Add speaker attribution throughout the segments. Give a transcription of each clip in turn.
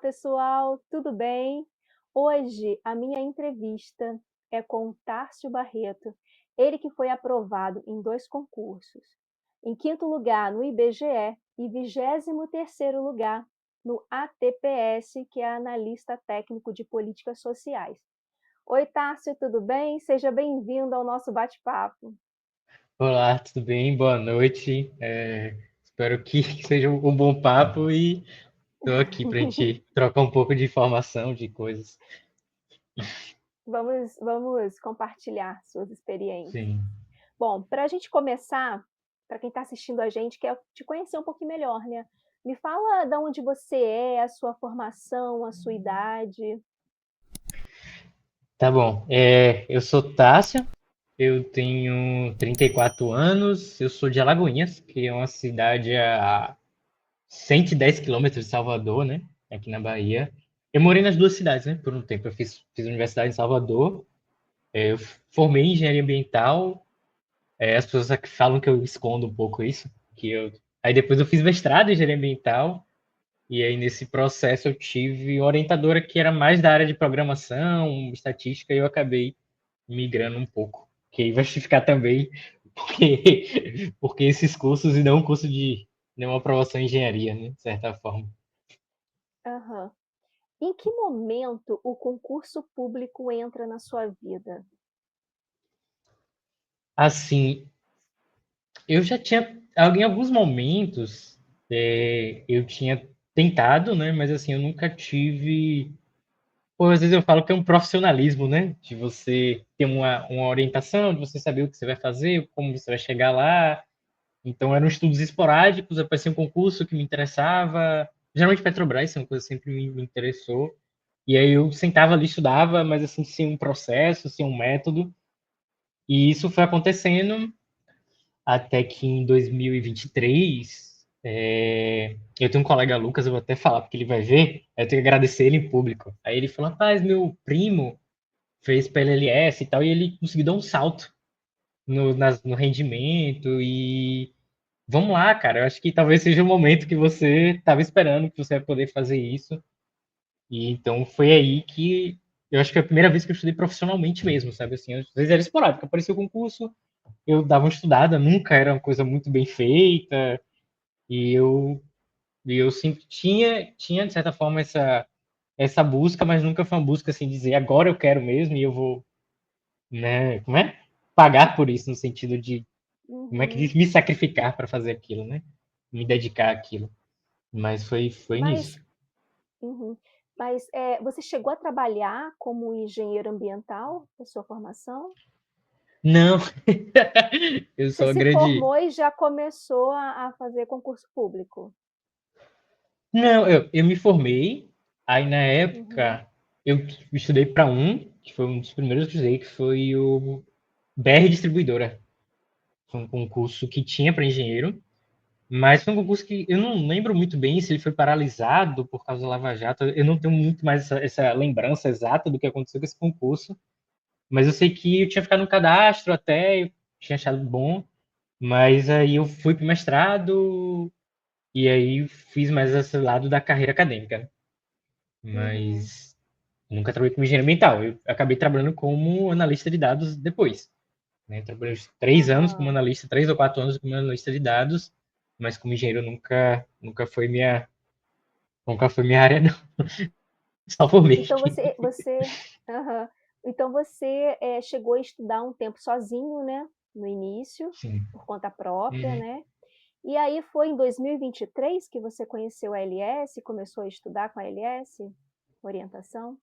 Speaker 1: pessoal, tudo bem? Hoje a minha entrevista é com o Tárcio Barreto, ele que foi aprovado em 2 concursos, em 5º lugar no IBGE e 23º lugar no ATPS, que é Analista Técnico de Políticas Sociais. Oi, Tárcio, tudo bem? Seja bem-vindo ao nosso bate-papo.
Speaker 2: Olá, tudo bem? Boa noite. Espero que seja um bom papo e estou aqui para a gente trocar um pouco de informação, de coisas.
Speaker 1: Vamos compartilhar suas experiências.
Speaker 2: Sim.
Speaker 1: Bom, para a gente começar, para quem está assistindo a gente, quer te conhecer um pouquinho melhor, né? Me fala de onde você é, a sua formação, a sua idade.
Speaker 2: Tá bom. Eu sou Tássio, eu tenho 34 anos, eu sou de Alagoinhas, que é uma cidade a 110 quilômetros de Salvador, né? Aqui na Bahia. Eu morei nas duas cidades, né? Por um tempo eu fiz universidade em Salvador, eu formei em engenharia ambiental. As pessoas falam que eu escondo um pouco isso, que eu. Aí depois eu fiz mestrado em engenharia ambiental, e aí nesse processo eu tive uma orientadora que era mais da área de programação, estatística, e eu acabei migrando um pouco. Que aí vai justificar também porque esses cursos e não um curso de nenhuma aprovação em engenharia, né, de certa forma.
Speaker 1: Aham. Em que momento o concurso público entra na sua vida?
Speaker 2: Assim, eu já tinha, em alguns momentos, eu tinha tentado, né, mas assim, eu nunca tive. Pô, às vezes eu falo que é um profissionalismo, né? De você ter uma orientação, de você saber o que você vai fazer, como você vai chegar lá. Então eram estudos esporádicos, aparecia um concurso que me interessava. Geralmente Petrobras, é uma coisa que sempre me interessou. E aí eu sentava ali, estudava, mas assim, sem um processo, sem um método. E isso foi acontecendo até que em 2023, eu tenho um colega Lucas, eu vou até falar porque ele vai ver, eu tenho que agradecer ele em público. Aí ele falou, rapaz, meu primo fez PLLS e tal, e ele conseguiu dar um salto no rendimento e vamos lá, cara, eu acho que talvez seja o momento que você estava esperando que você vai poder fazer isso. E então foi aí que eu acho que é a primeira vez que eu estudei profissionalmente mesmo, sabe? Assim, às vezes era esporádico, aparecia o concurso, eu dava uma estudada, nunca era uma coisa muito bem feita, e eu sempre tinha de certa forma essa busca, mas nunca foi uma busca assim, dizer agora eu quero mesmo e eu vou, né, como é? Pagar por isso, no sentido de como é que
Speaker 1: Uhum.
Speaker 2: diz, me sacrificar para fazer aquilo, né? Me dedicar àquilo. Mas foi
Speaker 1: Mas,
Speaker 2: nisso.
Speaker 1: uhum. Mas você chegou a trabalhar como engenheiro ambiental na sua formação?
Speaker 2: Não, eu
Speaker 1: Você
Speaker 2: sou a
Speaker 1: se
Speaker 2: grande.
Speaker 1: formou e já começou a fazer concurso público?
Speaker 2: Não, eu me formei, aí na
Speaker 1: Uhum.
Speaker 2: época eu estudei para que foi um dos primeiros que eu estudei, que foi o BR Distribuidora. Foi um concurso que tinha para engenheiro, mas foi um concurso que eu não lembro muito bem se ele foi paralisado por causa da Lava Jato. Eu não tenho muito mais essa lembrança exata do que aconteceu com esse concurso, mas eu sei que eu tinha ficado no cadastro até, eu tinha achado bom, mas aí eu fui para o mestrado e aí fiz mais esse lado da carreira acadêmica, né?
Speaker 1: Uhum.
Speaker 2: Mas nunca trabalhei como engenheiro ambiental. Eu acabei trabalhando como analista de dados depois, né? Eu trabalhei uns 3 anos como
Speaker 1: Aham.
Speaker 2: analista, 3 ou 4 anos como analista de dados, mas como engenheiro nunca foi minha área, não. Só formei.
Speaker 1: Então aham. Então você chegou a estudar um tempo sozinho, né? No início,
Speaker 2: Sim.
Speaker 1: por conta própria,
Speaker 2: Uhum.
Speaker 1: né? E aí foi em 2023 que você conheceu a LS, começou a estudar com a LS, orientação?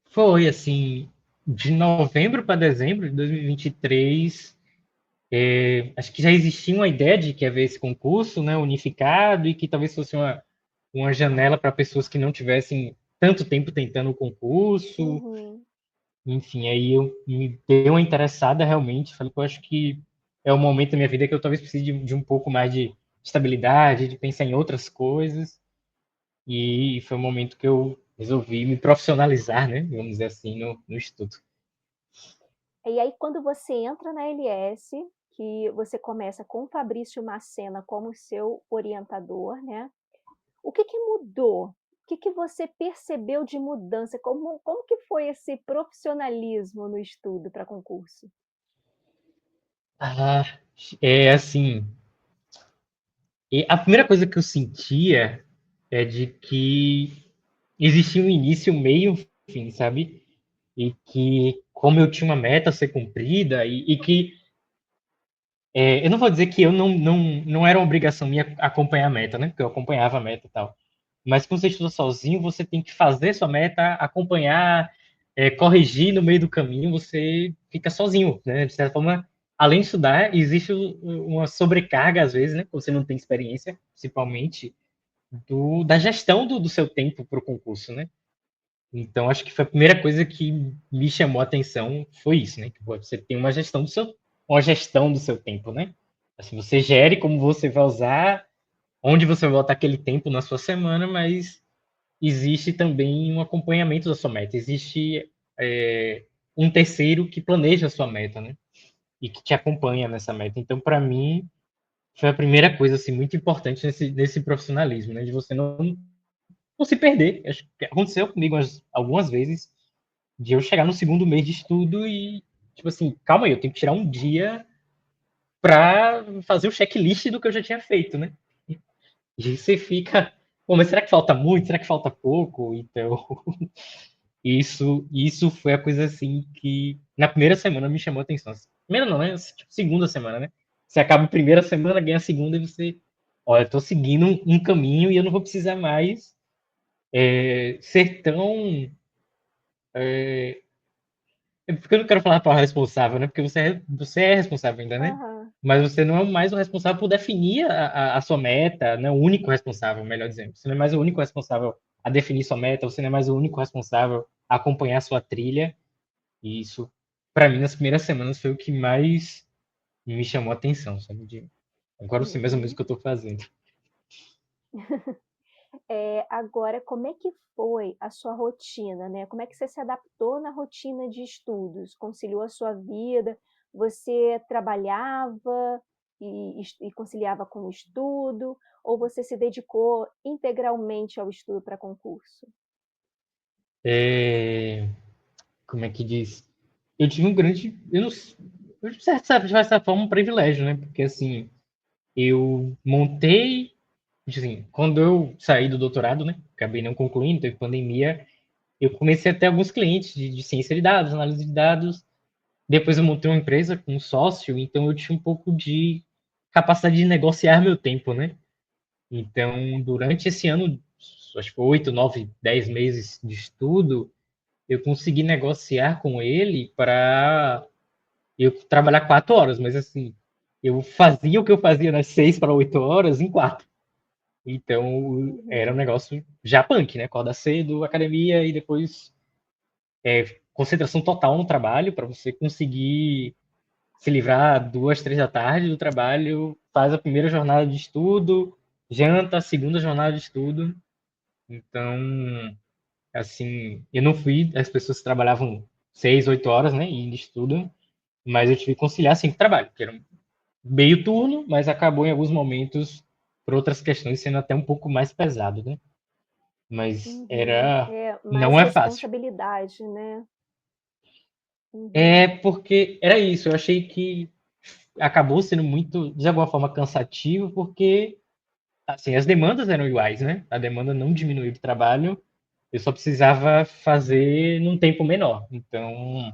Speaker 2: Foi assim, de novembro para dezembro de 2023. Acho que já existia uma ideia de que ia haver esse concurso, né, unificado, e que talvez fosse uma janela para pessoas que não tivessem tanto tempo tentando o concurso.
Speaker 1: Uhum.
Speaker 2: Enfim, aí eu me dei uma interessada realmente. Falei, pô, acho que é o momento da minha vida que eu talvez precise de um pouco mais de estabilidade, de pensar em outras coisas. E foi o momento que eu resolvi me profissionalizar, né? Vamos dizer assim, no estudo.
Speaker 1: E aí quando você entra na LS, que você começa com o Fabrício Macena como seu orientador, né? O que que mudou? que você percebeu de mudança? Como que foi esse profissionalismo no estudo para concurso?
Speaker 2: Ah, é assim, e a primeira coisa que eu sentia é de que existia um início, um meio, um fim, sabe? E que como eu tinha uma meta a ser cumprida e que eu não vou dizer que eu não era uma obrigação minha acompanhar a meta, né? Porque eu acompanhava a meta e tal. Mas quando você estuda sozinho, você tem que fazer sua meta, acompanhar, corrigir no meio do caminho, você fica sozinho, né? De certa forma, além de estudar, existe uma sobrecarga, às vezes, né? Você não tem experiência, principalmente, da gestão do seu tempo para o concurso, né? Então, acho que foi a primeira coisa que me chamou a atenção foi isso, né? Que você tem uma gestão do seu tempo, né? Assim, você gere como você vai usar, onde você vai botar aquele tempo na sua semana, mas existe também um acompanhamento da sua meta. Existe um terceiro que planeja a sua meta, né? E que te acompanha nessa meta. Então, para mim, foi a primeira coisa assim muito importante nesse profissionalismo, né? De você não se perder. Acho que aconteceu comigo algumas vezes de eu chegar no segundo mês de estudo e, tipo assim, calma aí, eu tenho que tirar um dia pra fazer o checklist do que eu já tinha feito, né? E aí você fica, pô, mas será que falta muito? Será que falta pouco? Então, isso foi a coisa assim que na primeira semana me chamou a atenção. Primeira não, né? Tipo, segunda semana, né? Você acaba a primeira semana, ganha a segunda e você, olha, eu tô seguindo um caminho e eu não vou precisar mais ser tão porque eu não quero falar a palavra responsável, né? Porque você é responsável ainda, né?
Speaker 1: Aham.
Speaker 2: Mas você não é mais o responsável por definir a sua meta, né? O único responsável, melhor dizendo. Você não é mais o único responsável a definir sua meta, você não é mais o único responsável a acompanhar a sua trilha. E isso, para mim, nas primeiras semanas foi o que mais me chamou a atenção, sabe? Agora eu sei mais ou menos o
Speaker 1: Uhum.
Speaker 2: que eu tô fazendo.
Speaker 1: Agora, como é que foi a sua rotina, né? Como é que você se adaptou na rotina de estudos? Conciliou a sua vida? Você trabalhava e conciliava com o estudo? Ou você se dedicou integralmente ao estudo para concurso?
Speaker 2: É, como é que diz? Eu tive um grande, eu não, de certa forma, um privilégio, né? Porque assim, eu montei, assim, quando eu saí do doutorado, né? Acabei não concluindo, teve pandemia, eu comecei a ter alguns clientes de ciência de dados, análise de dados. Depois eu montei uma empresa com um sócio, então eu tinha um pouco de capacidade de negociar meu tempo, né? Então, durante esse ano, acho que 8, 9, 10 meses de estudo, eu consegui negociar com ele para eu trabalhar 4 horas, mas assim, eu fazia o que eu fazia nas 6 para 8 horas em quatro. Então, era um
Speaker 1: Uhum,
Speaker 2: negócio já punk, né? Acorda cedo, academia e depois concentração total no trabalho para você conseguir se livrar 2, 3 da tarde do trabalho, faz a primeira jornada de estudo, janta, a segunda jornada de estudo. Então, assim, eu não fui as pessoas que trabalhavam 6, 8 horas, né, e de estudo, mas eu tive que conciliar cinco trabalhos, que era um meio turno, mas acabou em alguns momentos, por outras questões, sendo até um pouco mais pesado, né? Mas
Speaker 1: uhum. É, mais
Speaker 2: não é fácil.
Speaker 1: responsabilidade, né? Uhum,
Speaker 2: É porque era isso, eu achei que acabou sendo muito, de alguma forma, cansativo, porque assim, as demandas eram iguais, né? A demanda não diminuiu de trabalho, eu só precisava fazer num tempo menor. Então,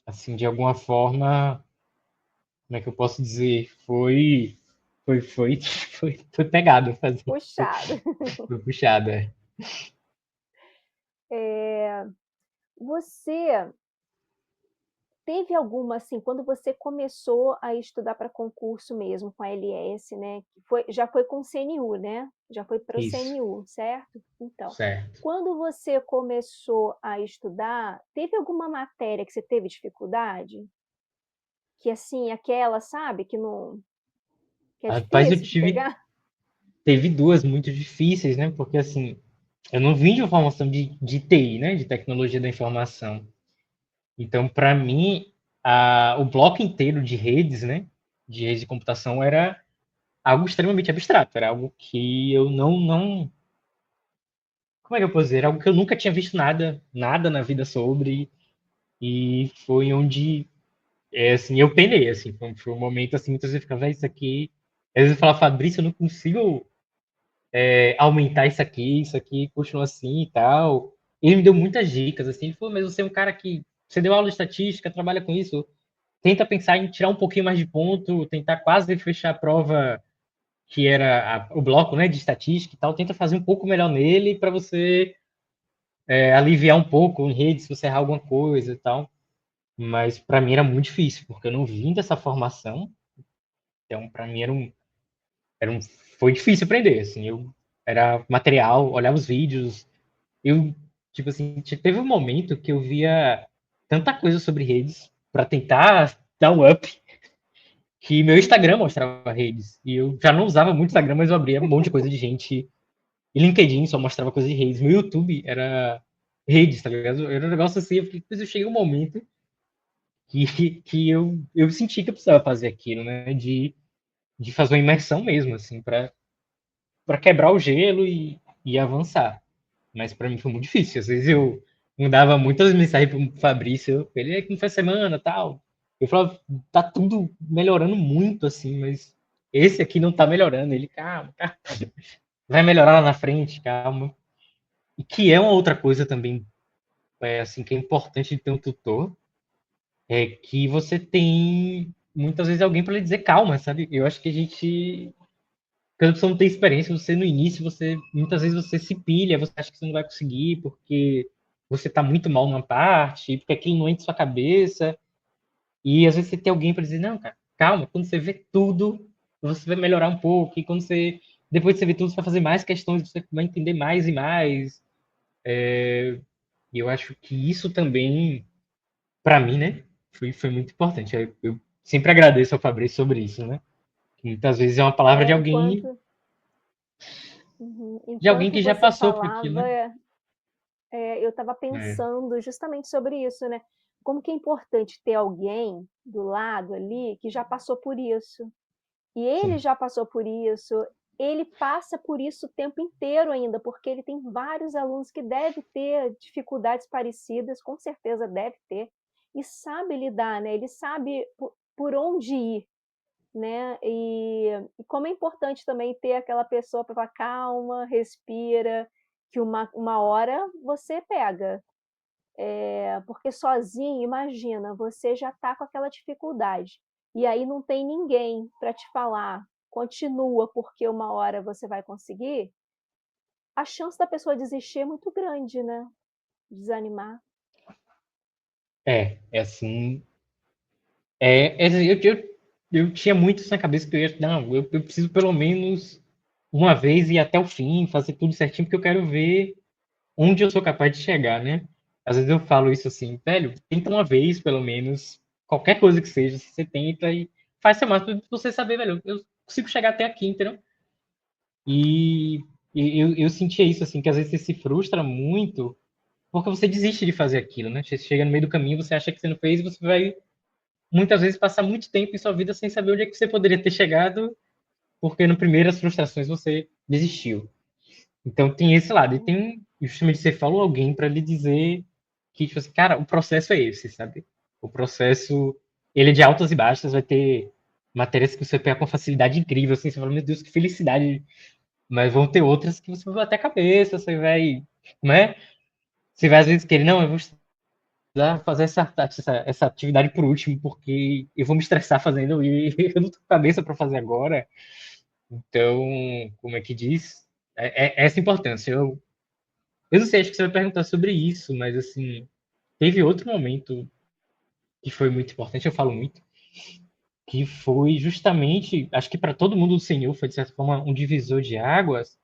Speaker 2: assim, de alguma forma, como é que eu posso dizer? Foi pegado fazer.
Speaker 1: puxado.
Speaker 2: Foi puxado, é.
Speaker 1: Você teve alguma, assim, quando você começou a estudar para concurso mesmo com a LS, né, que já foi com o CNU, né? Já foi para o
Speaker 2: Isso,
Speaker 1: CNU, certo? Então,
Speaker 2: certo.
Speaker 1: quando você começou a estudar, teve alguma matéria que você teve dificuldade? Que assim, aquela, sabe, que é
Speaker 2: Rapaz,
Speaker 1: difícil de pegar?
Speaker 2: teve duas muito difíceis, né? Porque, assim, eu não vim de uma formação de TI, né? De tecnologia da informação. Então, para mim, o bloco inteiro de redes, né? De redes de computação era algo extremamente abstrato, era algo que eu como é que eu posso dizer? Era algo que eu nunca tinha visto nada na vida sobre, e foi onde, assim, eu penei, assim, foi um momento, assim, muitas vezes eu ficava, isso aqui, às vezes eu falava, Fabrício, eu não consigo aumentar isso aqui continua assim e tal. Ele me deu muitas dicas, assim, ele falou, mas você é um cara que, você deu aula de estatística, trabalha com isso, tenta pensar em tirar um pouquinho mais de ponto, tentar quase fechar a prova que era o bloco, né, de estatística e tal, tenta fazer um pouco melhor nele para você aliviar um pouco em rede se você errar alguma coisa e tal. Mas para mim era muito difícil, porque eu não vim dessa formação, então para mim era um, foi difícil aprender, assim, eu era material, olhava os vídeos, eu, tipo assim, teve um momento que eu via tanta coisa sobre redes para tentar dar um up, que meu Instagram
Speaker 1: Uhum.
Speaker 2: mostrava redes. E eu já não usava muito Instagram, mas eu abria um monte de coisa de gente. E LinkedIn só mostrava coisa de redes. Meu YouTube era redes, tá ligado? Era um negócio assim, depois eu cheguei um momento que eu senti que eu precisava fazer aquilo, né? De fazer uma imersão mesmo, assim, para quebrar o gelo e avançar. Mas para mim foi muito difícil. Às vezes eu mandava muitas mensagens pro Fabrício, ele é como foi a semana, tal. Eu falava, tá tudo melhorando muito assim, mas esse aqui não tá melhorando. Ele, calma, calma. Vai melhorar lá na frente, calma. E que é uma outra coisa também, assim, que é importante de ter um tutor, é que você tem muitas vezes alguém para lhe dizer calma, sabe? Eu acho que a gente quando você não tem experiência, você no início, você muitas vezes você se pilha, você acha que você não vai conseguir porque você está muito mal numa parte, porque aquilo não entra na sua cabeça, e às vezes você tem alguém para dizer, não, cara, calma, quando você vê tudo, você vai melhorar um pouco, e quando você, depois de você ver tudo, você vai fazer mais questões, você vai entender mais e mais, e eu acho que isso também, para mim, né, foi muito importante. Eu sempre agradeço ao Fabrício sobre isso, né, que muitas vezes é uma palavra
Speaker 1: É, enquanto,
Speaker 2: de alguém
Speaker 1: enquanto
Speaker 2: que já
Speaker 1: você
Speaker 2: passou por aquilo,
Speaker 1: falava,
Speaker 2: né?
Speaker 1: eu estava
Speaker 2: É,
Speaker 1: pensando justamente sobre isso, né? Como que é importante ter alguém do lado ali que já passou por isso. E ele
Speaker 2: sim.
Speaker 1: já passou por isso, ele passa por isso o tempo inteiro ainda, porque ele tem vários alunos que devem ter dificuldades parecidas, com certeza deve ter, e sabe lidar, né? Ele sabe por onde ir, né? E como é importante também ter aquela pessoa para falar: "Calma, respira, que uma hora você pega". Porque sozinho, imagina, você já está com aquela dificuldade, e aí não tem ninguém para te falar: "Continua, porque uma hora você vai conseguir", a chance da pessoa desistir é muito grande, né, desanimar.
Speaker 2: É assim. Assim, eu tinha muito isso na cabeça que eu ia. Não, eu preciso pelo menos uma vez ir até o fim, fazer tudo certinho, porque eu quero ver onde eu sou capaz de chegar, né? Às vezes eu falo isso assim, velho, tenta uma vez, pelo menos, qualquer coisa que seja, se você tenta e faz seu máximo pra você saber, velho, eu consigo chegar até aqui, entendeu? E, eu sentia isso, assim, que às vezes você se frustra muito porque você desiste de fazer aquilo, né? Você chega no meio do caminho, você acha que você não fez e você vai muitas vezes passar muito tempo em sua vida sem saber onde é que você poderia ter chegado, porque no primeiras frustrações você desistiu. Então tem esse lado. E tem, justamente você falou alguém para lhe dizer que, tipo assim, cara, o processo é esse, sabe? O processo, ele é de altas e baixas, vai ter matérias que você pega com facilidade incrível, assim, você fala, meu Deus, que felicidade. Mas vão ter outras que você vai bater a cabeça, você vai, né? Você vai às vezes querer, não, eu vou fazer essa atividade por último, porque eu vou me estressar fazendo e eu não tô com cabeça para fazer agora. Então, como é que diz? É essa importância. Eu não sei, acho que você vai perguntar sobre isso, mas assim, teve outro momento que foi muito importante, eu falo muito, que foi justamente, acho que para todo mundo do Senhor foi de certa forma um divisor de águas,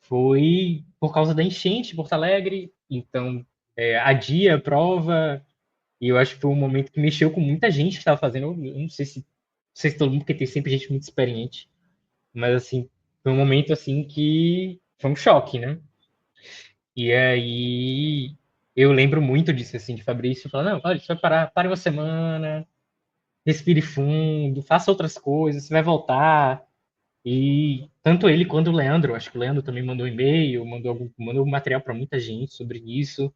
Speaker 2: foi por causa da enchente de Porto Alegre. Então, adia a prova. E eu acho que foi um momento que mexeu com muita gente que estava fazendo. Eu não sei se todo mundo, porque tem sempre gente muito experiente. Mas, assim, foi um momento, assim, que foi um choque, né? E aí, eu lembro muito disso, assim, de Fabrício falar, não, olha, você vai parar, pare uma semana, respire fundo, faça outras coisas, você vai voltar. E tanto ele quanto o Leandro, acho que o Leandro também mandou e-mail, mandou material para muita gente sobre isso,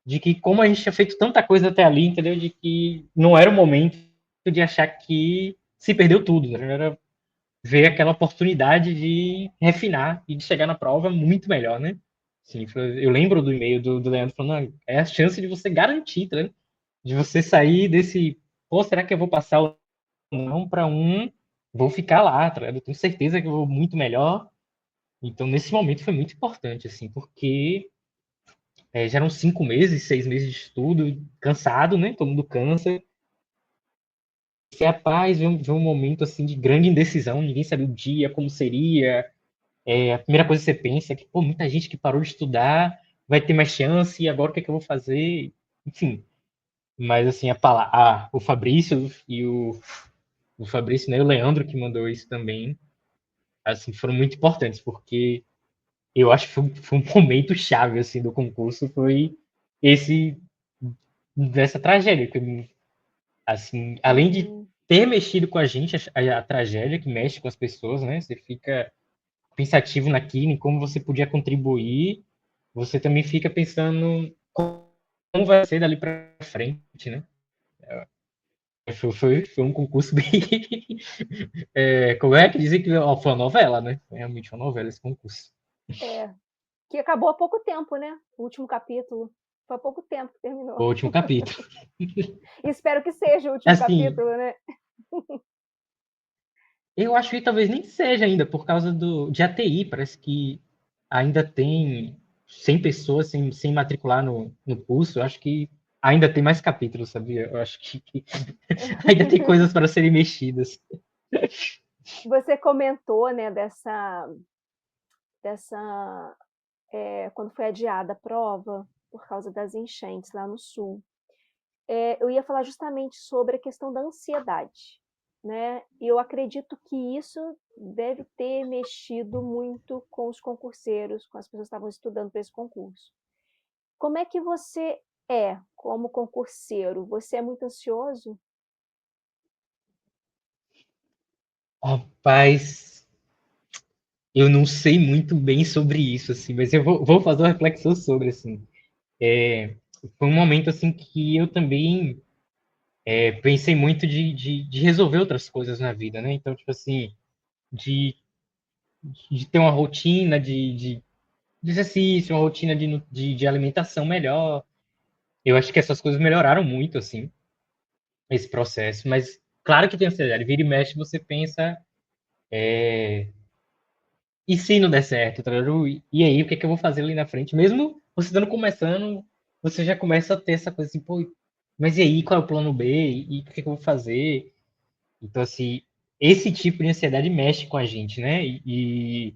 Speaker 2: de que como a gente tinha feito tanta coisa até ali, entendeu? De que não era o momento de achar que se perdeu tudo, né? Era ver aquela oportunidade de refinar e de chegar na prova muito melhor, né? Sim, eu lembro do e-mail do Leandro falando, "Ah, é a chance de você garantir, tá vendo? De você sair desse, pô, será que eu vou passar ou não para vou ficar lá, tá ligado? Eu tenho certeza que eu vou muito melhor. Então, nesse momento foi muito importante, assim, porque já eram 5 meses, 6 meses de estudo, cansado, né? Todo mundo cansa. Se a paz vê um momento, assim, de grande indecisão, ninguém sabia o dia, como seria. A primeira coisa que você pensa é que, pô, muita gente que parou de estudar vai ter mais chance, e agora o que é que eu vou fazer? Enfim, mas assim, o Fabrício o Fabrício, né, e o Leandro que mandou isso também, assim, foram muito importantes, porque eu acho que foi um momento chave, assim, do concurso, foi esse, dessa tragédia, que, assim, além de
Speaker 1: Uhum.
Speaker 2: ter mexido com a gente, a tragédia que mexe com as pessoas, né, você fica pensativo naquilo, em como você podia contribuir, você também fica pensando como vai ser dali para frente, né? Foi um concurso bem. Como é que dizem que ó, foi uma novela, né? Foi realmente uma novela esse concurso.
Speaker 1: É, que acabou há pouco tempo, né, o último capítulo. Foi há pouco tempo que
Speaker 2: O
Speaker 1: terminou.
Speaker 2: último capítulo.
Speaker 1: Espero que seja o último
Speaker 2: Assim,
Speaker 1: capítulo, né.
Speaker 2: eu acho que talvez nem seja ainda, por causa de ATI. Parece que ainda tem 100 pessoas sem matricular no curso. Eu acho que ainda tem mais capítulos, sabia? Eu acho que ainda tem coisas para serem mexidas.
Speaker 1: Você comentou, né, quando foi adiada a prova, por causa das enchentes lá no sul. Eu ia falar justamente sobre a questão da ansiedade, né? E eu acredito que isso deve ter mexido muito com os concurseiros, com as pessoas que estavam estudando para esse concurso. Como é que você como concurseiro? Você é muito ansioso?
Speaker 2: Rapaz, eu não sei muito bem sobre isso, assim, mas eu vou fazer uma reflexão sobre, assim. Foi um momento, assim, que eu também pensei muito de resolver outras coisas na vida, né? Então, tipo assim, de, de ter uma rotina de exercício, uma rotina de alimentação melhor. Eu acho que essas coisas melhoraram muito, assim, esse processo. Mas, claro que tem ansiedade. Vira e mexe, você pensa, e se não der certo, tá ligado? E aí, o que é que eu vou fazer ali na frente? Mesmo você estando começando, você já começa a ter essa coisa assim, pô, mas e aí, qual é o plano B? E o que é que eu vou fazer? Então, assim, esse tipo de ansiedade mexe com a gente, né? E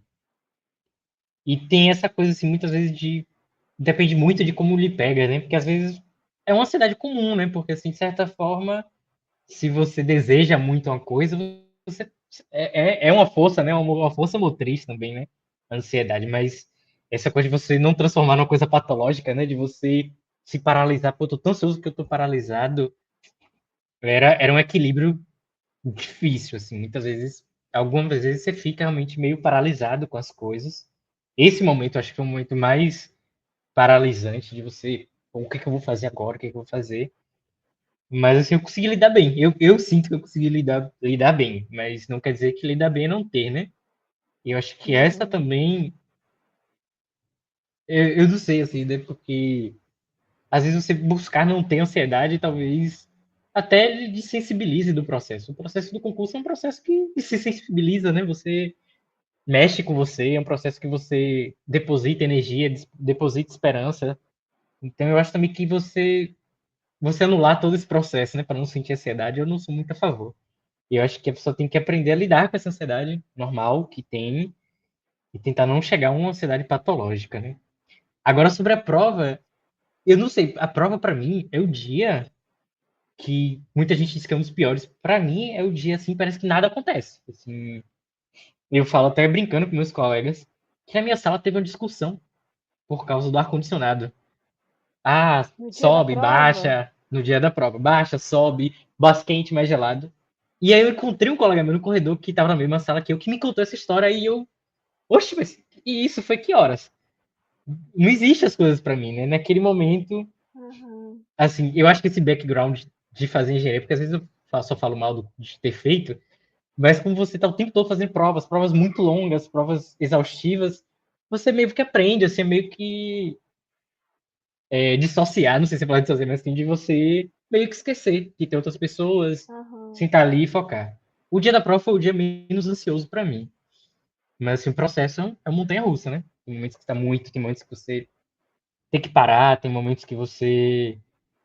Speaker 2: tem essa coisa, assim, muitas vezes depende muito de como lhe pega, né? Porque às vezes é uma ansiedade comum, né? Porque, assim, de certa forma, se você deseja muito uma coisa, você é uma força, né? Uma força motriz também, né? A ansiedade, mas essa coisa de você não transformar numa coisa patológica, né? De você se paralisar, pô, eu tô tão ansioso que eu tô paralisado, era um equilíbrio difícil, assim, muitas vezes, algumas vezes você fica realmente meio paralisado com as coisas. Esse momento, eu acho que foi o momento mais paralisante de você, pô, o que que eu vou fazer agora, o que que eu vou fazer? Mas assim, eu consegui lidar bem. Eu sinto que eu consegui lidar bem, mas não quer dizer que lidar bem é não ter, né? E eu acho que essa
Speaker 1: Uhum.
Speaker 2: também, eu não sei, assim, né? Porque às vezes você buscar não ter ansiedade, talvez até desensibilize do processo. O processo do concurso é um processo que se sensibiliza, né? Você mexe com você, é um processo que você deposita energia, deposita esperança. Então eu acho também que você anular todo esse processo, né, para não sentir ansiedade, eu não sou muito a favor. E eu acho que a pessoa tem que aprender a lidar com essa ansiedade normal que tem e tentar não chegar a uma ansiedade patológica, né? Agora, sobre a prova, eu não sei, a prova para mim é o dia que muita gente diz que é um dos piores. Para mim é o dia assim, parece que nada acontece. Assim, eu falo até brincando com meus colegas que na minha sala teve uma discussão por causa do ar-condicionado.
Speaker 1: No dia da
Speaker 2: Sobe,
Speaker 1: prova?
Speaker 2: baixa no dia da prova, baixa, sobe, mais quente, mais gelado. E aí eu encontrei um colega meu no corredor que tava na mesma sala que eu, que me contou essa história e eu, oxe, mas e isso foi que horas? Não existe as coisas pra mim, né? Naquele momento,
Speaker 1: Aham.
Speaker 2: assim, eu acho que esse background de fazer engenharia, porque às vezes eu só falo mal de ter feito, mas como você tá o tempo todo fazendo provas, provas muito longas, provas exaustivas, você meio que aprende, assim, meio que dissociar, não sei se você pode dizer, mas assim, de você meio que esquecer que tem outras pessoas,
Speaker 1: Aham.
Speaker 2: sentar ali e focar. O dia da prova foi o dia menos ansioso para mim. Mas assim, o processo é uma montanha-russa, né? Tem momentos que está muito, tem momentos que você tem que parar, tem momentos que você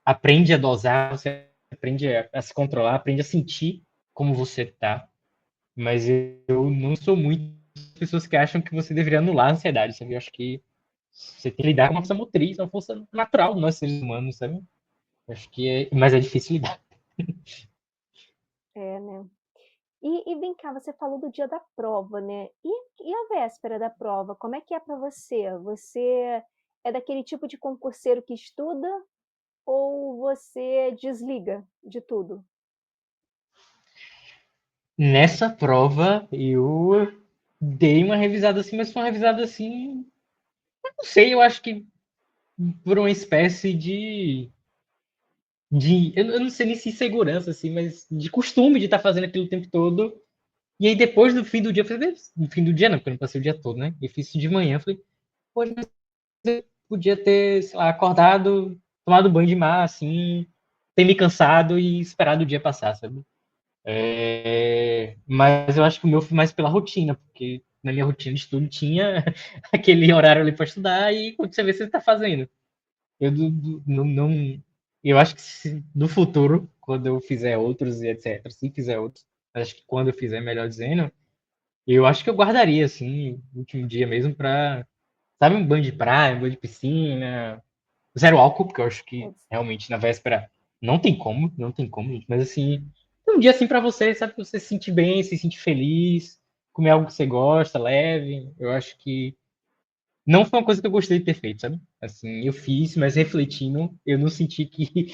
Speaker 2: aprende a dosar, você aprende a se controlar, aprende a sentir como você tá. Mas eu não sou muito das pessoas que acham que você deveria anular a ansiedade, sabe? Eu acho que você tem que lidar com uma força motriz, uma força natural de nós seres humanos, sabe? Acho que mas é difícil lidar.
Speaker 1: É, né? E vem cá, você falou do dia da prova, né? E a véspera da prova, como é que é para você? Você é daquele tipo de concurseiro que estuda ou você desliga de tudo?
Speaker 2: Nessa prova, eu dei uma revisada assim, mas foi uma revisada assim, não sei, eu acho que por uma espécie eu não sei nem se segurança, assim, mas de costume de estar fazendo aquilo o tempo todo. E aí depois do fim do dia, eu falei, no fim do dia não, porque eu não passei o dia todo, né? Eu fiz isso de manhã, eu falei, pô, mas eu podia ter, sei lá, acordado, tomado banho de mar, assim, ter me cansado e esperado o dia passar, sabe? Mas eu acho que o meu foi mais pela rotina, porque na minha rotina de estudo tinha aquele horário ali para estudar e quando você vê, você está fazendo. Eu não, eu acho que no futuro, quando eu fizer outros e etc, se fizer outros, acho que quando eu fizer, melhor dizendo, eu acho que eu guardaria, assim, o último dia mesmo para, sabe, um banho de praia, um banho de piscina, zero álcool, porque eu acho que realmente na véspera não tem como, gente. Mas assim, um dia assim pra você, sabe, pra você se sentir bem, se sentir feliz, comer algo que você gosta, leve. Eu acho que não foi uma coisa que eu gostei de ter feito, sabe? Assim, eu fiz, mas refletindo, eu não senti que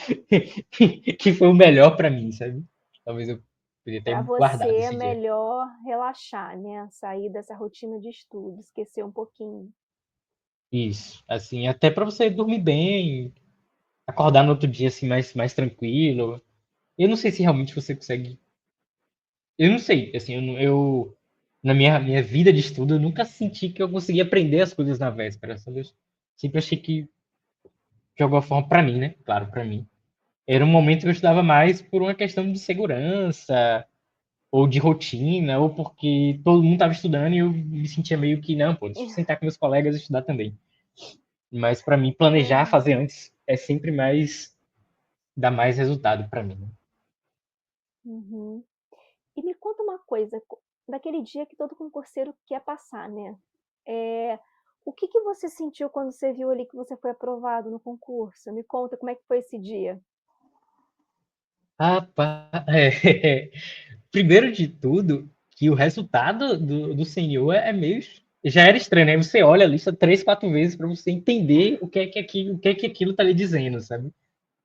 Speaker 2: que foi o melhor pra mim, sabe? Talvez eu poderia ter
Speaker 1: Para você
Speaker 2: guardado
Speaker 1: é
Speaker 2: esse dia.
Speaker 1: melhor relaxar, né? Sair dessa rotina de estudo, esquecer um pouquinho.
Speaker 2: Isso, assim, até pra você dormir bem, acordar no outro dia assim mais tranquilo. Eu não sei se realmente você consegue. Eu não sei, assim, eu na minha vida de estudo, eu nunca senti que eu conseguia aprender as coisas na véspera, sabe? Eu sempre achei que, de alguma forma, para mim, né? Claro, para mim. Era um momento que eu estudava mais por uma questão de segurança, ou de rotina, ou porque todo mundo estava estudando e eu me sentia meio que, não, pô, deixa eu sentar com meus colegas e estudar também. Mas para mim, planejar,
Speaker 1: Aham.
Speaker 2: fazer antes, é sempre mais, dá mais resultado para mim, né?
Speaker 1: Uhum. E me conta uma coisa, daquele dia que todo concurseiro quer passar, né? O que que você sentiu quando você viu ali que você foi aprovado no concurso? Me conta como é que foi esse dia.
Speaker 2: Rapaz, primeiro de tudo, que o resultado do senhor é meio. Já era estranho, né? Você olha a lista três, quatro vezes para você entender o que é que aquilo tá lhe dizendo, sabe?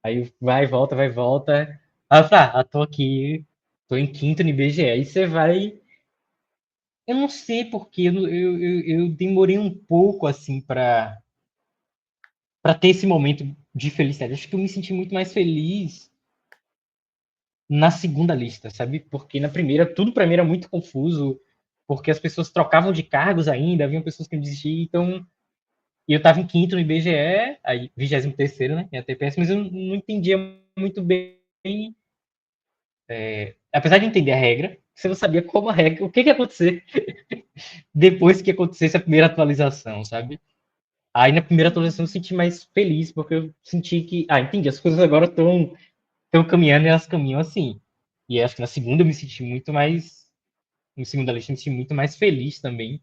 Speaker 2: Aí vai, volta, vai, volta. Aí eu falo, tô aqui, tô em quinto no IBGE. Aí você vai. Eu não sei porque eu demorei um pouco assim para ter esse momento de felicidade. Acho que eu me senti muito mais feliz na segunda lista, sabe? Porque na primeira, tudo para mim era muito confuso, porque as pessoas trocavam de cargos ainda, haviam pessoas que não desistiam, então. E eu tava em quinto no IBGE, aí 23º, né? Em ATPS, mas eu não entendia muito bem. Apesar de entender a regra, você não sabia como a regra, o que ia acontecer depois que acontecesse a primeira atualização, sabe? Aí na primeira atualização eu
Speaker 1: Uhum.
Speaker 2: senti mais feliz, porque eu senti que, entendi, as coisas agora estão caminhando e elas caminham assim. E acho que na segunda eu me senti muito mais em segunda lista, me senti muito mais feliz também,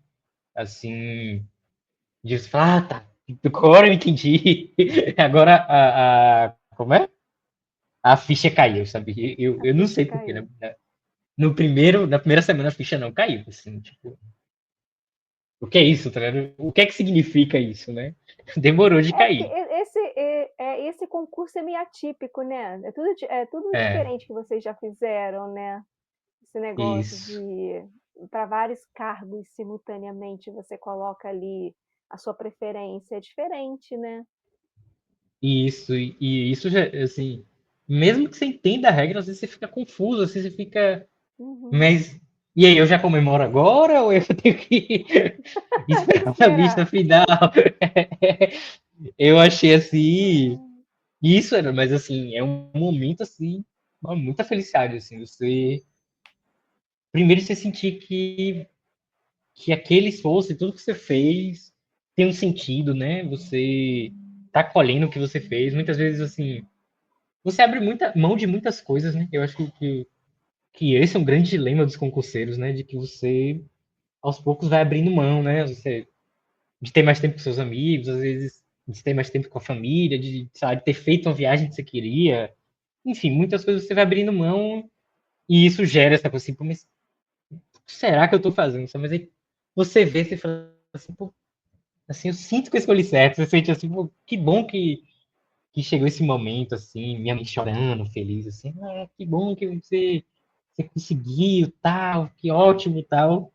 Speaker 2: assim, de falar, tá, agora eu entendi, agora como é? A ficha caiu, sabe?
Speaker 1: A
Speaker 2: Eu não
Speaker 1: ficha
Speaker 2: sei porquê, né?
Speaker 1: caiu.
Speaker 2: Na primeira semana a ficha não caiu, assim, tipo, o que é isso, tá ligado? O que é que significa isso, né? Demorou de
Speaker 1: É porque
Speaker 2: cair.
Speaker 1: esse concurso é meio atípico, né? É tudo diferente que vocês já fizeram, né? Esse negócio
Speaker 2: Isso.
Speaker 1: de para vários cargos simultaneamente você coloca ali a sua preferência, é diferente, né.
Speaker 2: E isso já, assim, mesmo que você entenda a regra, às vezes você fica confuso, assim, você fica,
Speaker 1: Uhum.
Speaker 2: mas e aí, eu já comemoro agora ou eu tenho que esperar a vista
Speaker 1: Esperar.
Speaker 2: final? Eu achei assim, isso era, mas assim, é um momento assim, muita felicidade, assim, você primeiro você sentir que aquele esforço e tudo que você fez tem um sentido, né? Você tá colhendo o que você fez. Muitas vezes, assim, você abre muita mão de muitas coisas, né? Eu acho que esse é um grande dilema dos concurseiros, né? De que você, aos poucos, vai abrindo mão, né? Você, de ter mais tempo com seus amigos, às vezes de ter mais tempo com a família, de, sabe, ter feito uma viagem que você queria. Enfim, muitas coisas você vai abrindo mão e isso gera essa coisa assim, pô, mas o que será que eu tô fazendo? Mas aí você vê, você fala assim, pô, assim, eu sinto que eu escolhi certo. Você sente assim, pô, que bom que chegou esse momento, assim, minha mãe chorando, feliz, assim, ah, que bom que você conseguiu, tal, que ótimo, tal.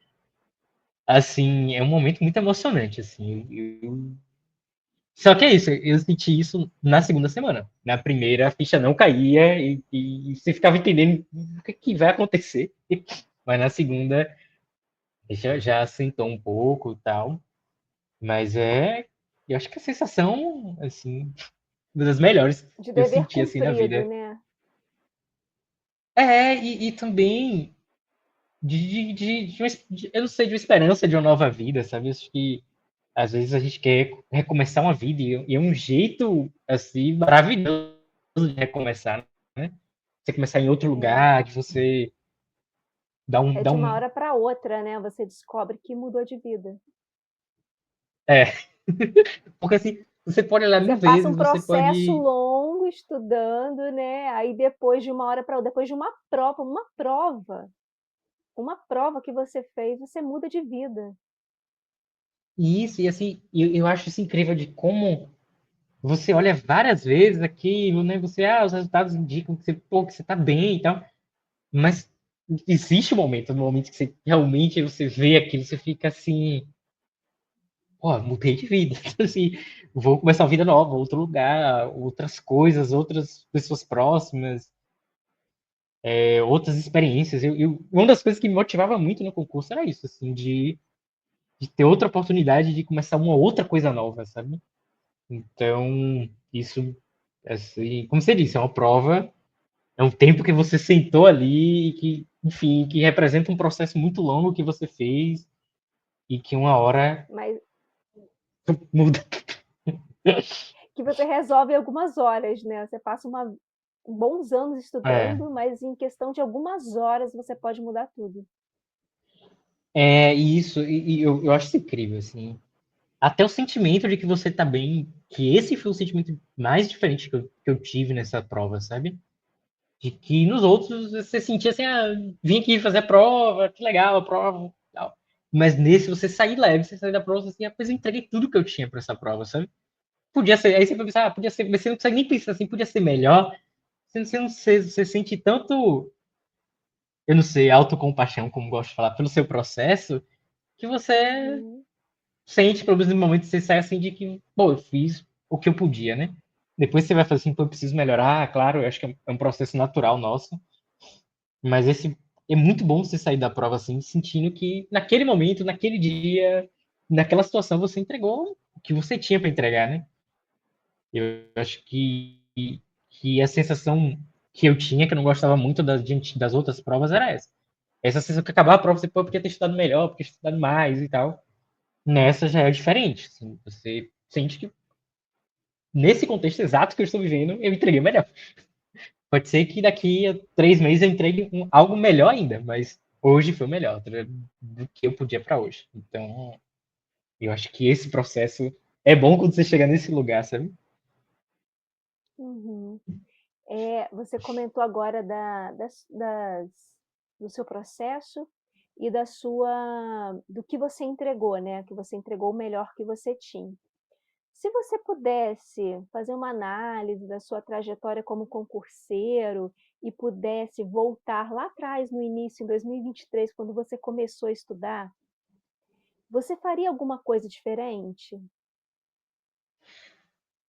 Speaker 2: Assim, é um momento muito emocionante, assim. Só que é isso, eu senti isso na segunda semana. Na primeira, a ficha não caía e você ficava entendendo o que vai acontecer. Mas na segunda, já assentou um pouco e tal. Mas eu acho que a sensação, assim, uma das melhores
Speaker 1: De
Speaker 2: que eu
Speaker 1: dever
Speaker 2: senti, assim, na
Speaker 1: cumprido,
Speaker 2: vida.
Speaker 1: né.
Speaker 2: E também eu não sei, de uma esperança de uma nova vida, sabe? Acho que às vezes a gente quer recomeçar uma vida e é um jeito, assim, maravilhoso de recomeçar, né? Você começar em outro
Speaker 1: É.
Speaker 2: lugar, de você dar um,
Speaker 1: É
Speaker 2: dar
Speaker 1: de uma
Speaker 2: um,
Speaker 1: hora para outra, né, você descobre que mudou de vida.
Speaker 2: é, porque assim, você pode olhar
Speaker 1: Você
Speaker 2: mil
Speaker 1: passa um
Speaker 2: vezes, você
Speaker 1: processo
Speaker 2: pode,
Speaker 1: longo estudando, né, aí depois de uma hora para depois de uma prova que você fez, você muda de vida.
Speaker 2: isso, e assim, eu acho isso incrível de como você olha várias vezes aquilo, né? Você, os resultados indicam que você, pô, que você tá bem e tal. Mas existe um momento, no momento que você realmente você vê aquilo, você fica assim, pô, mudei de vida. Assim, vou começar uma vida nova, outro lugar, outras coisas, outras pessoas próximas, outras experiências. Uma das coisas que me motivava muito no concurso era isso, assim, de ter outra oportunidade de começar uma outra coisa nova, sabe? Então, isso, assim, como você disse, é uma prova. É um tempo que você sentou ali e que, enfim, que representa um processo muito longo que você fez e que uma hora
Speaker 1: Mas
Speaker 2: muda.
Speaker 1: que você resolve em algumas horas, né, você passa bons anos
Speaker 2: É,
Speaker 1: estudando, mas em questão de algumas horas você pode mudar tudo.
Speaker 2: e isso, eu acho isso incrível, assim. Até o sentimento de que você tá bem, que esse foi o sentimento mais diferente que eu tive nessa prova, sabe? De que nos outros você sentia assim, vim aqui fazer a prova, que legal a prova, tal. Mas nesse você sair leve, você sair da prova assim, rapaz, eu entreguei tudo que eu tinha para essa prova, sabe? Podia ser, aí você vai pensar, podia ser, mas você não consegue nem pensar assim, podia ser melhor. Você sente tanto, eu não sei, autocompaixão, como gosto de falar, pelo seu processo, que você
Speaker 1: Uhum.
Speaker 2: sente, pelo menos no momento, você sai assim de que, pô, eu fiz o que eu podia, né? Depois você vai fazer assim, pô, eu preciso melhorar, claro, eu acho que é um processo natural nosso, mas esse é muito bom você sair da prova assim, sentindo que naquele momento, naquele dia, naquela situação, você entregou o que você tinha para entregar, né? Eu acho que a sensação que eu tinha, que eu não gostava muito das outras provas, era essa. Essa sensação que acabava a prova, você pô, podia ter estudado melhor, podia ter estudado mais e tal. Nessa já é diferente. Assim, você sente que, nesse contexto exato que eu estou vivendo, eu entreguei melhor. Pode ser que daqui a 3 meses eu entregue algo melhor ainda, mas hoje foi o melhor do que eu podia para hoje. Então, eu acho que esse processo é bom quando você chega nesse lugar, sabe?
Speaker 1: Uhum. Você comentou agora do seu processo e do que você entregou, né, que você entregou o melhor que você tinha. Se você pudesse fazer uma análise da sua trajetória como concurseiro e pudesse voltar lá atrás, no início, em 2023, quando você começou a estudar, você faria alguma coisa diferente?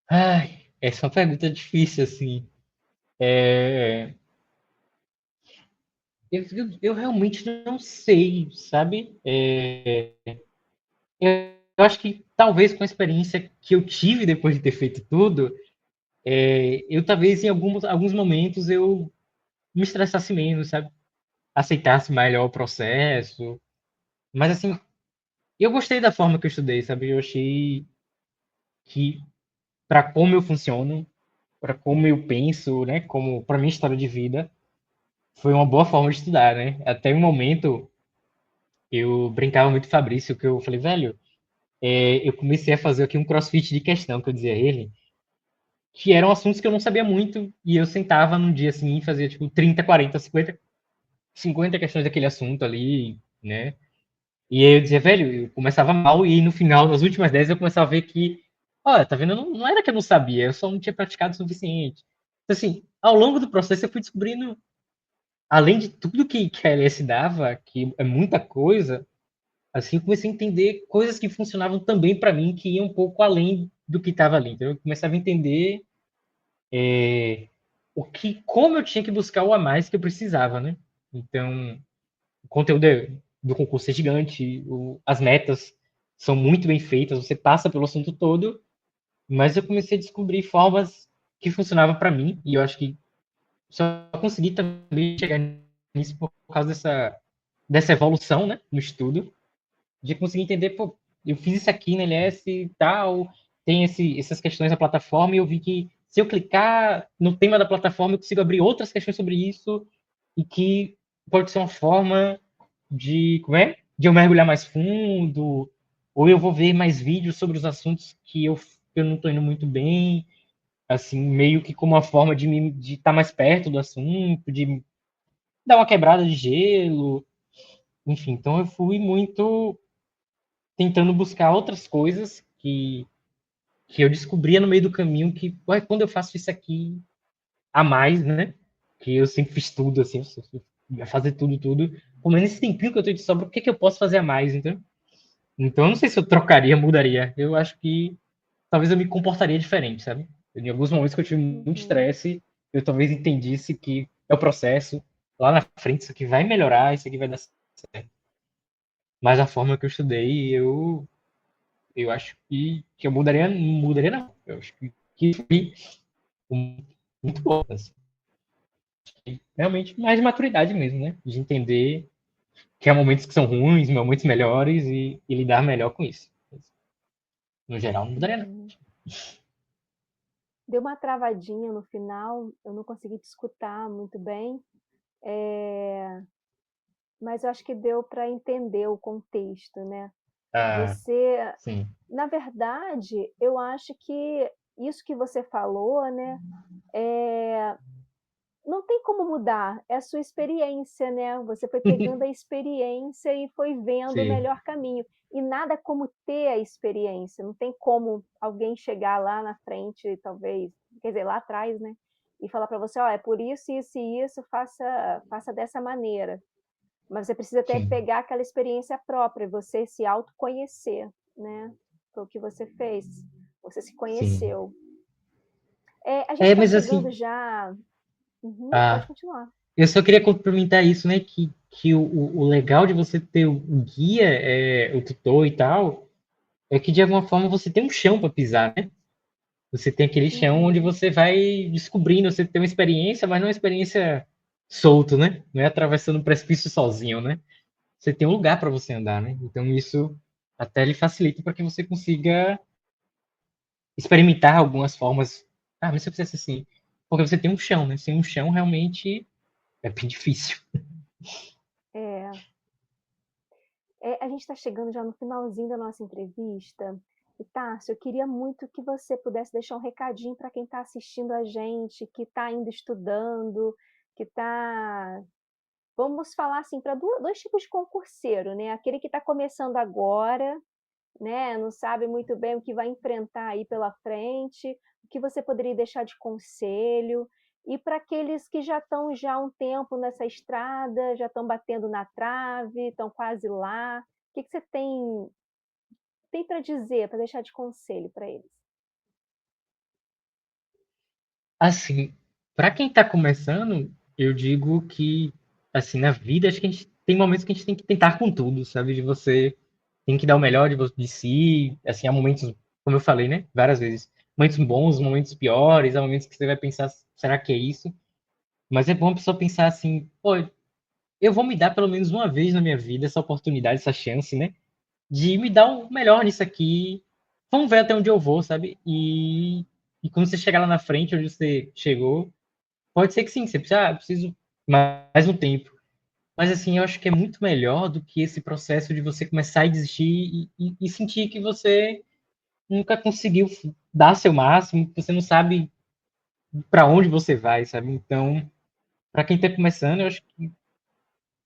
Speaker 2: Ai, essa é uma pergunta difícil, assim. É, eu realmente não sei, sabe? Eu acho que talvez com a experiência que eu tive depois de ter feito tudo, eu talvez em alguns momentos eu me estressasse menos, sabe? Aceitasse melhor o processo. Mas assim, eu gostei da forma que eu estudei, sabe? Eu achei que para como eu funciono, para como eu penso, né? Como para minha história de vida, foi uma boa forma de estudar, né? Até um momento eu brincava muito com o Fabrício, que eu falei, velho, eu comecei a fazer aqui um crossfit de questão, que eu dizia a ele, que eram assuntos que eu não sabia muito, e eu sentava num dia assim e fazia tipo 30, 40, 50 questões daquele assunto ali, né? E aí eu dizia, velho, eu começava mal e no final, nas últimas 10, eu começava a ver que, olha, tá vendo? Não era que eu não sabia, eu só não tinha praticado o suficiente. Então, assim, ao longo do processo eu fui descobrindo, além de tudo que a LS dava, que é muita coisa, assim, eu comecei a entender coisas que funcionavam também para mim, que iam um pouco além do que estava ali. Então, eu começava a entender como eu tinha que buscar o a mais que eu precisava, né? Então, o conteúdo do concurso é gigante, as metas são muito bem feitas, você passa pelo assunto todo, mas eu comecei a descobrir formas que funcionavam para mim, e eu acho que só consegui também chegar nisso por causa dessa evolução, né, no estudo, de conseguir entender, pô, eu fiz isso aqui na LS e tal, tem essas questões da plataforma, e eu vi que se eu clicar no tema da plataforma, eu consigo abrir outras questões sobre isso, e que pode ser uma forma como é? De eu mergulhar mais fundo, ou eu vou ver mais vídeos sobre os assuntos que eu não estou indo muito bem, assim, meio que como uma forma de estar mais perto do assunto, de dar uma quebrada de gelo, enfim. Então eu fui muito tentando buscar outras coisas que eu descobria no meio do caminho que, ué, quando eu faço isso aqui a mais, né? Que eu sempre fiz tudo, assim, eu ia fazer tudo, tudo. Como nesse tempinho que eu tenho de sobra, o que, que eu posso fazer a mais, então? Então, eu não sei se eu trocaria, mudaria. Eu acho que talvez eu me comportaria diferente, sabe? Em alguns momentos que eu tive muito
Speaker 1: Uhum.
Speaker 2: estresse, eu talvez entendisse que é o processo, lá na frente isso aqui vai melhorar, isso aqui vai dar certo. Mas a forma que eu estudei, eu acho que eu mudaria, não mudaria não. Eu acho que foi muito bom, assim. Realmente mais de maturidade mesmo, né? De entender que há momentos que são ruins, momentos melhores e lidar melhor com isso. No geral, não mudaria não.
Speaker 1: Uhum. Deu uma travadinha no final, eu não consegui te escutar muito bem, mas eu acho que deu para entender o contexto, né?
Speaker 2: Ah,
Speaker 1: Você,
Speaker 2: sim,
Speaker 1: na verdade, eu acho que isso que você falou, né, eh, não tem como mudar, é a sua experiência, né, você foi pegando a experiência e foi vendo o
Speaker 2: sim,
Speaker 1: melhor caminho. E nada como ter a experiência, não tem como alguém chegar lá na frente, talvez, quer dizer, lá atrás, né, e falar para você: "Ó, é por isso, isso e isso, faça dessa maneira". Mas você precisa até
Speaker 2: sim,
Speaker 1: pegar aquela experiência própria, você se autoconhecer, né, foi o que você fez, você se
Speaker 2: sim.
Speaker 1: conheceu. A gente
Speaker 2: É,
Speaker 1: está
Speaker 2: mas
Speaker 1: chegando
Speaker 2: assim,
Speaker 1: já. Pode
Speaker 2: ah,
Speaker 1: continuar.
Speaker 2: eu só queria complementar isso, né? Que o legal de você ter o guia, o tutor e tal, é que de alguma forma você tem um chão para pisar, né? Você tem aquele chão onde
Speaker 1: Uhum,
Speaker 2: você vai descobrindo, você tem uma experiência, mas não é uma experiência solto, né? Não é atravessando um precipício sozinho, né? Você tem um lugar para você andar, né? Então isso até lhe facilita para que você consiga experimentar algumas formas. Ah, mas se eu fizesse assim, porque você tem um chão, né? Sem um chão realmente é bem difícil.
Speaker 1: é. A gente está chegando já no finalzinho da nossa entrevista. E, Tarso, eu queria muito que você pudesse deixar um recadinho para quem está assistindo a gente, que está ainda estudando, que está. Vamos falar assim, para dois tipos de concurseiro, né? Aquele que está começando agora, né? Não sabe muito bem o que vai enfrentar aí pela frente, o que você poderia deixar de conselho. E para aqueles que já estão já há um tempo nessa estrada, já estão batendo na trave, estão quase lá, o que que você tem para dizer, para deixar de conselho para eles?
Speaker 2: Assim, para quem está começando, eu digo que, assim, na vida, acho que a gente tem momentos que a gente tem que tentar com tudo, sabe? De você tem que dar o melhor de si. Assim, há momentos, como eu falei, né? Várias vezes. Momentos bons, momentos piores, há momentos que você vai pensar, será que é isso? Mas é bom a pessoa pensar assim, pô, eu vou me dar pelo menos uma vez na minha vida essa oportunidade, essa chance, né? De me dar o melhor nisso aqui. Vamos ver até onde eu vou, sabe? E quando você chegar lá na frente, onde você chegou, pode ser que sim, você precisa, preciso mais um tempo. Mas assim, eu acho que é muito melhor do que esse processo de você começar a desistir e sentir que você nunca conseguiu dar seu máximo, que você não sabe para onde você vai, sabe? Então, para quem está começando, eu acho que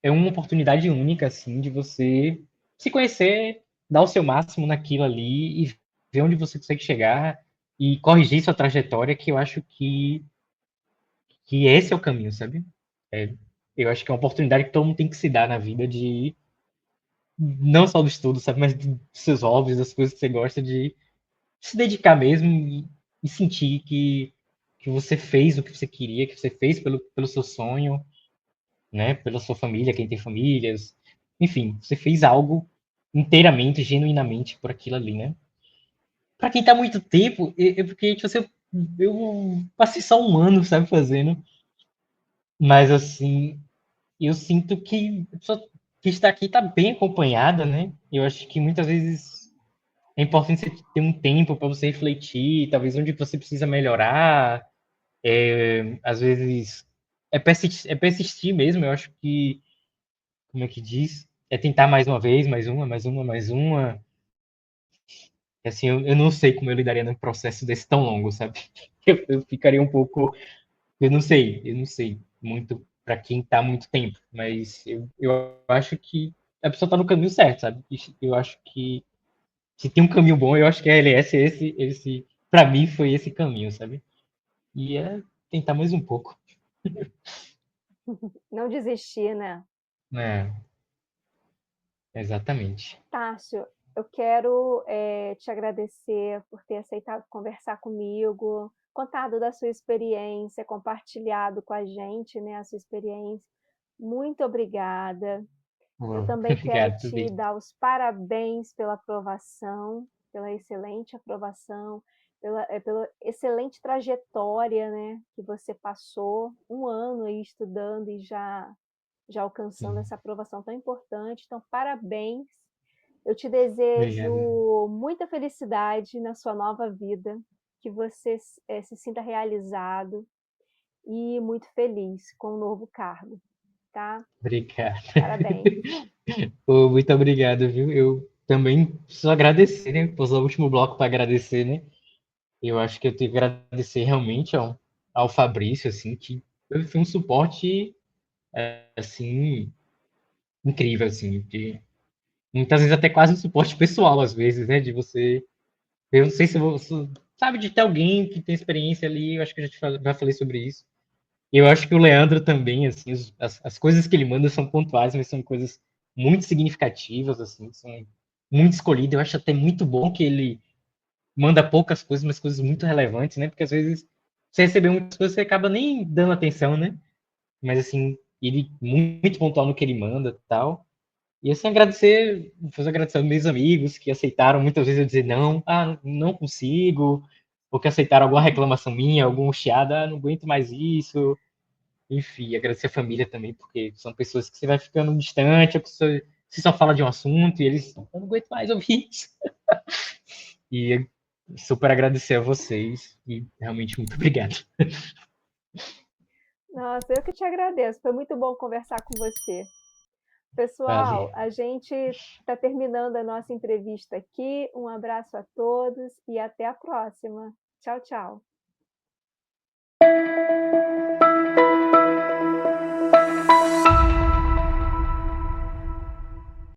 Speaker 2: é uma oportunidade única, assim, de você se conhecer, dar o seu máximo naquilo ali e ver onde você consegue chegar e corrigir sua trajetória, que eu acho que esse é o caminho, sabe? É, eu acho que é uma oportunidade que todo mundo tem que se dar na vida de não só do estudo, sabe, mas dos seus hobbies, das coisas que você gosta de se dedicar mesmo e sentir que você fez o que você queria, que você fez pelo seu sonho, né, pela sua família, quem tem famílias, enfim, você fez algo inteiramente, genuinamente por aquilo ali, né? Para quem tá há muito tempo, porque tipo, assim, eu passei só um ano, sabe, fazendo, mas assim, eu sinto que a pessoa que está aqui está bem acompanhada, né? Eu acho que muitas vezes é importante você ter um tempo para você refletir, talvez onde você precisa melhorar. Às vezes é persistir mesmo. Eu acho que, como é que diz? É tentar mais uma vez, mais uma, mais uma, mais uma. Assim, eu não sei como eu lidaria num processo desse tão longo, sabe? Eu ficaria um pouco. Eu não sei muito para quem tá há muito tempo, mas eu acho que a pessoa tá no caminho certo, sabe? Eu acho que se tem um caminho bom, eu acho que a LS é esse para mim foi esse caminho, sabe? E é tentar mais um pouco.
Speaker 1: Não desistir, né?
Speaker 2: É, exatamente.
Speaker 1: Tárcio, eu quero te agradecer por ter aceitado conversar comigo, contado da sua experiência, compartilhado com a gente, né, a sua experiência. Muito obrigada. Eu
Speaker 2: Bom,
Speaker 1: também quero
Speaker 2: obrigado
Speaker 1: te
Speaker 2: também.
Speaker 1: dar os parabéns pela aprovação, pela excelente aprovação, pela excelente trajetória, né, que você passou, um ano aí estudando e já alcançando
Speaker 2: Sim,
Speaker 1: essa aprovação tão importante. Então, parabéns. Eu te
Speaker 2: obrigado.
Speaker 1: desejo muita felicidade na sua nova vida, que você se sinta realizado e muito feliz com o novo cargo, tá?
Speaker 2: Obrigado.
Speaker 1: Parabéns.
Speaker 2: Pô, muito obrigado, viu? Eu também preciso agradecer, né? Vou usar o último bloco para agradecer, né? Eu acho que eu tenho que agradecer realmente ao Fabrício, assim, que foi um suporte, assim, incrível, assim, de muitas vezes até quase um suporte pessoal, às vezes, né? De você. Eu não sei se você sabe de ter alguém que tem experiência ali, eu acho que eu já falei sobre isso. E eu acho que o Leandro também, assim, as coisas que ele manda são pontuais, mas são coisas muito significativas, assim, são muito escolhidas. Eu acho até muito bom que ele manda poucas coisas, mas coisas muito relevantes, né? Porque às vezes você recebe muitas coisas, você acaba nem dando atenção, né? Mas assim, ele muito pontual no que ele manda e tal. E assim, agradecer aos meus amigos que aceitaram muitas vezes eu dizer não, não consigo, ou que aceitaram alguma reclamação minha, algum chiado, não aguento mais isso. Enfim, agradecer a família também, porque são pessoas que você vai ficando distante, ou que você só fala de um assunto e eles, eu não aguento mais ouvir isso. E super agradecer a vocês e realmente muito obrigado.
Speaker 1: Nossa, eu que te agradeço. Foi muito bom conversar com você. Pessoal,
Speaker 2: Valeu.
Speaker 1: a gente está terminando a nossa entrevista aqui. Um abraço a todos e até a próxima. Tchau, tchau.